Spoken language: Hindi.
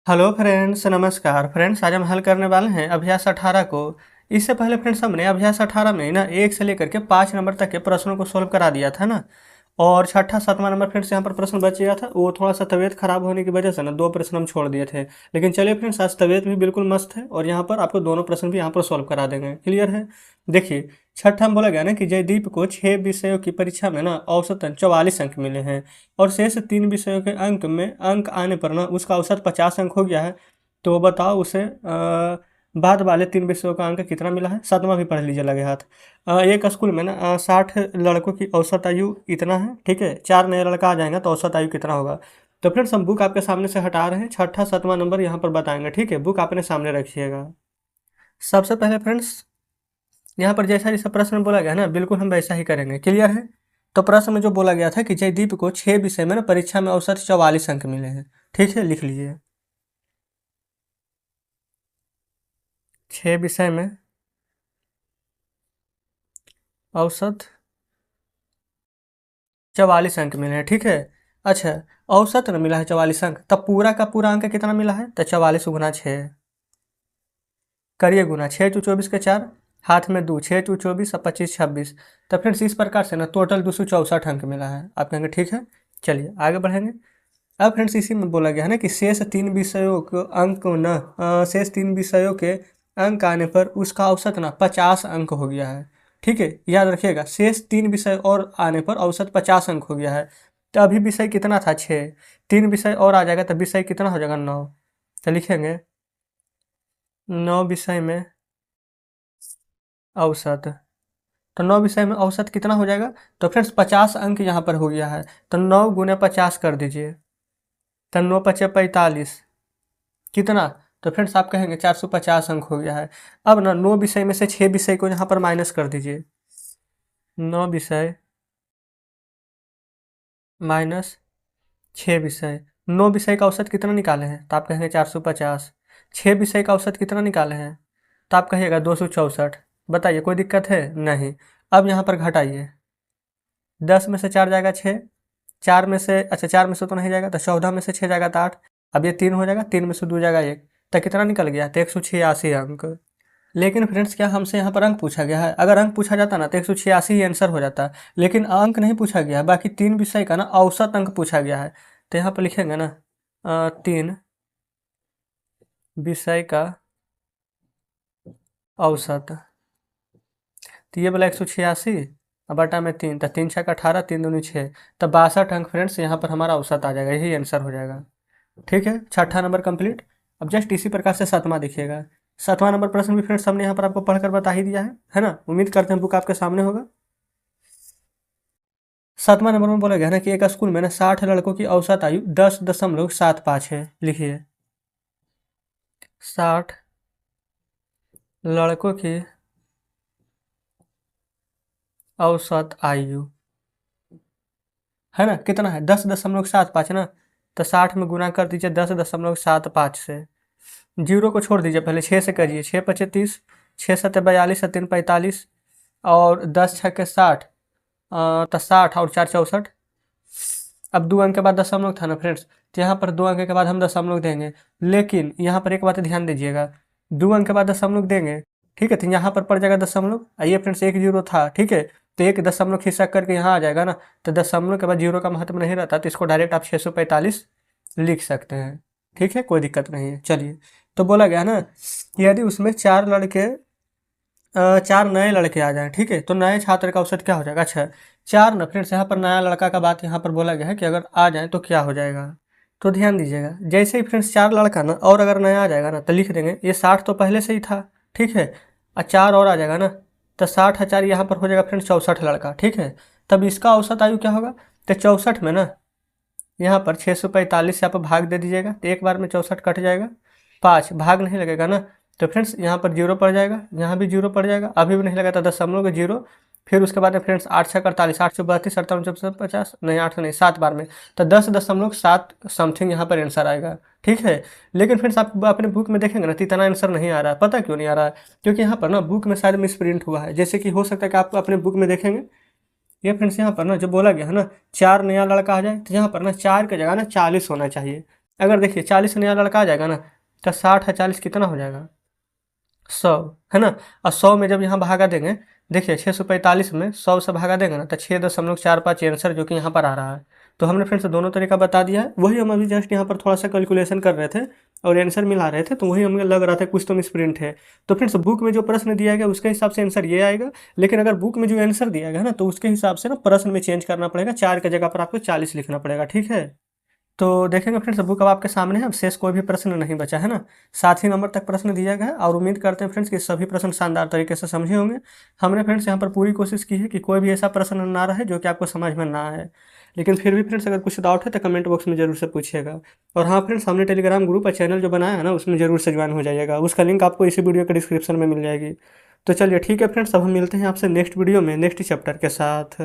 हेलो फ्रेंड्स, नमस्कार फ्रेंड्स। आज हम हल करने वाले हैं अभ्यास 18 को। इससे पहले फ्रेंड्स हमने अभ्यास 18 में ना 1 से लेकर के 5 नंबर तक के प्रश्नों को सोल्व करा दिया था ना। और छठा सातवां नंबर फ्रेंड्स यहाँ पर प्रश्न बच गया था। वो थोड़ा सा तबीयत खराब होने की वजह से ना 2 प्रश्न हम छोड़ दिए थे। लेकिन चलिए फ्रेंड्स, आज तबीयत भी बिल्कुल मस्त है और यहाँ पर आपको दोनों प्रश्न भी यहाँ पर सोल्व करा देंगे। क्लियर है? देखिए, छठा में बोला गया ना कि जयदीप को 6 विषयों की परीक्षा में ना औसतन 44 अंक मिले हैं और शेष 3 विषयों के अंक में अंक आने पर ना उसका औसत 50 अंक हो गया है। तो बताओ उसे बाद वाले 3 विषयों का अंक कितना मिला है। सातवां भी पढ़ लीजिए लगे हाथ। एक स्कूल में ना 60 लड़कों की औसत आयु इतना है, ठीक है। 4 नया लड़का आ जाएगा तो औसत आयु कितना होगा। तो फ्रेंड्स हम बुक आपके सामने से हटा रहे हैं, छठा सातवां नंबर यहाँ पर बताएंगे, ठीक है। बुक अपने सामने रखिएगा। सबसे पहले फ्रेंड्स यहाँ पर जैसा जैसा प्रश्न बोला गया ना, बिल्कुल हम वैसा ही करेंगे। क्लियर है? तो प्रश्न में जो बोला गया था कि जयदीप को 6 विषय में ना परीक्षा में औसत 44 अंक मिले हैं, ठीक है। लिख लीजिए, 6 विषय में औसत 44 अंक मिले हैं, ठीक है। अच्छा, औसत न मिला है 44 अंक, तब पूरा का पूरा अंक कितना मिला है? तो 44 गुना 6 करिए गुना। 6 टू 24 के 4, हाथ में 2, 6 टू 24 और 25 26। तो फ्रेंड्स इस प्रकार से ना टोटल 264 अंक मिला है। आप कहेंगे ठीक है, चलिए आगे बढ़ेंगे। अब फ्रेंड्स इसी में बोला गया है ना कि शेष 3 विषयों के अंक न शेष 3 विषयों के अंक आने पर उसका औसत ना 50 अंक हो गया है, ठीक है। याद रखिएगा, शेष 3 विषय और आने पर औसत 50 अंक हो गया है। तो अभी विषय कितना था? 6। 3 विषय और आ जाएगा तो विषय कितना हो जाएगा? 9। तो लिखेंगे 9 विषय में औसत। तो 9 विषय में औसत कितना हो जाएगा? तो फ्रेंड्स 50 अंक यहाँ पर हो गया है। तो 9 गुने 50 कर दीजिए। तो 9 पचे 45 कितना? तो फ्रेंड्स आप कहेंगे 450 अंक हो गया है। अब ना 9 विषय में से 6 विषय को यहाँ पर माइनस कर दीजिए। 9 विषय माइनस 6 विषय। 9 विषय का औसत कितना निकाले हैं? तो आप कहेंगे 450। 6 विषय का औसत कितना निकाले हैं? तो आप कहिएगा 264। बताइए कोई दिक्कत है? नहीं। अब यहाँ पर घटाइए। 10 में से 4 जाएगा 6, 4 में से अच्छा 4 में से तो नहीं जाएगा, तो 14 में से 6 जाएगा तो 8। अब ये 3 हो जाएगा, 3 में से 2 जाएगा 1, तो कितना निकल गया? तो 186 अंक। लेकिन फ्रेंड्स क्या हमसे यहाँ पर अंक पूछा गया है? अगर अंक पूछा जाता ना तो 186 ही आंसर हो जाता। लेकिन अंक नहीं पूछा गया है, बाकी 3 विषय का ना औसत अंक पूछा गया है। तो यहाँ पर लिखेंगे ना 3 विषय का औसत। तो ये वाला 186 और बटा में 3, तो 3 छः 18, 3 दूनी 6, तो 62 अंक फ्रेंड्स यहाँ पर हमारा औसत आ जाएगा। यही आंसर हो जाएगा, ठीक है। छठा नंबर कंप्लीट। अब जस्ट इसी प्रकार से सातवां देखिएगा। सातवां नंबर प्रश्न भी फ्रेंड्स हमने यहाँ पर आपको पढ़कर बता ही दिया है ना। उम्मीद करते हैं बुक आपके सामने होगा। सातवां नंबर में बोला गया ना कि एक स्कूल में ना 60 लड़कों की औसत आयु 10.75 है। लिखिए, 60 लड़कों की औसत आयु है ना, कितना है? 10.75 ना। तो 60 में गुना कर दीजिए 10.75 से। जीरो को छोड़ दीजिए, पहले 6 से करिए। 6 पचे 30, 6 सत्ते 42, 3 45 और 10 छक्के 60, तो 60 और 4 64। अब 2 अंक के बाद दशमलव था ना फ्रेंड्स, तो यहाँ पर 2 अंक के बाद हम दशमलव देंगे। लेकिन यहाँ पर एक बात ध्यान दीजिएगा, 2 अंक के बाद दशमलव देंगे, ठीक है। तो यहाँ पर पड़ जाएगा दशमलव। आइए फ्रेंड्स, 1 जीरो था, ठीक है। तो एक दशमलव खिसक करके यहाँ आ जाएगा ना। तो दशमलव के बाद जीरो का महत्व नहीं रहता, तो इसको डायरेक्ट आप 645 लिख सकते हैं, ठीक है। कोई दिक्कत नहीं है। चलिए, तो बोला गया ना यदि उसमें 4 लड़के 4 नए लड़के आ जाएं, ठीक है, तो नए छात्र का औसत क्या हो जाएगा? अच्छा, 4 ना फ्रेंड्स, यहाँ पर नया लड़का का बात यहाँ पर बोला गया है कि अगर आ जाए तो क्या हो जाएगा। तो ध्यान दीजिएगा, जैसे ही फ्रेंड्स 4 लड़का ना और अगर नया आ जाएगा ना तो लिख देंगे ये 60 तो पहले से ही था, ठीक है। और 4 और आ जाएगा ना, तो 60 और 4 यहाँ पर हो जाएगा फ्रेंड्स 64 लड़का, ठीक है। तब इसका औसत आयु क्या होगा? तो 64 में ना यहाँ पर 645 से आप भाग दे दीजिएगा, तो एक बार में 64 कट जाएगा। 5 भाग नहीं लगेगा ना, तो फ्रेंड्स यहाँ पर जीरो पड़ जाएगा, यहाँ भी जीरो पड़ जाएगा। अभी भी नहीं लगा था दशमलव का जीरो। फिर उसके बाद में फ्रेंड्स 8 छः 48, 8 से 32, 57, 50 नहीं, 8 नहीं 7 बार में, तो 10.7 समथिंग यहाँ पर आंसर आएगा, ठीक है। लेकिन फ्रेंड्स आप अपने बुक में देखेंगे ना तो इतना आंसर नहीं आ रहा है। पता क्यों नहीं आ रहा है? क्योंकि यहाँ पर ना बुक में शायद मिस प्रिंट हुआ है। जैसे कि हो सकता है कि आप अपने बुक में देखेंगे, ये फ्रेंड्स यहाँ पर ना जो बोला गया है ना 4 नया लड़का आ जाए, तो यहाँ पर ना 4 की जगह ना 40 होना चाहिए। अगर देखिए 40 से नया लड़का आ जाएगा ना, तो 60 है 40 कितना हो जाएगा, 100, है ना। और 100 में जब यहाँ भागा देंगे, देखिए 645 में 100 से भागा देंगे ना, तो 6.45 आंसर जो कि यहाँ पर आ रहा है। तो हमने फ्रेंड्स दोनों तरीका बता दिया है, वही हम अभी जस्ट यहाँ पर थोड़ा सा कैलकुलेशन कर रहे थे और आंसर मिला रहे थे, तो वही हमें लग रहा था कुछ तो मिसप्रिंट है। तो फ्रेंड्स बुक में जो प्रश्न दिया गया उसके हिसाब से आंसर ये आएगा, लेकिन अगर बुक में जो आंसर दिया गया ना, तो उसके हिसाब से ना प्रश्न में चेंज करना पड़ेगा, 4 की जगह पर आपको 40 लिखना पड़ेगा, ठीक है। तो देखेंगे फ्रेंड्स बुक अब आपके सामने है, अब शेष कोई भी प्रश्न नहीं बचा है ना, 7 ही नंबर तक प्रश्न दिया गया है और उम्मीद करते हैं फ्रेंड्स कि सभी प्रश्न शानदार तरीके से समझे होंगे। हमने फ्रेंड्स यहाँ पर पूरी कोशिश की है कि कोई भी ऐसा प्रश्न ना रहे जो कि आपको समझ में ना आए, लेकिन फिर भी फ्रेंड्स अगर कुछ डाउट है तो कमेंट बॉक्स में जरूर से पूछिएगा। और हाँ फ्रेंड्स, हमने टेलीग्राम ग्रुप और चैनल जो बनाया है ना, उसमें जरूर से ज्वाइन हो जाइएगा, उसका लिंक आपको इसी वीडियो के डिस्क्रिप्शन में मिल जाएगी। तो चलिए ठीक है फ्रेंड्स, अब हम मिलते हैं आपसे नेक्स्ट वीडियो में नेक्स्ट चैप्टर के साथ।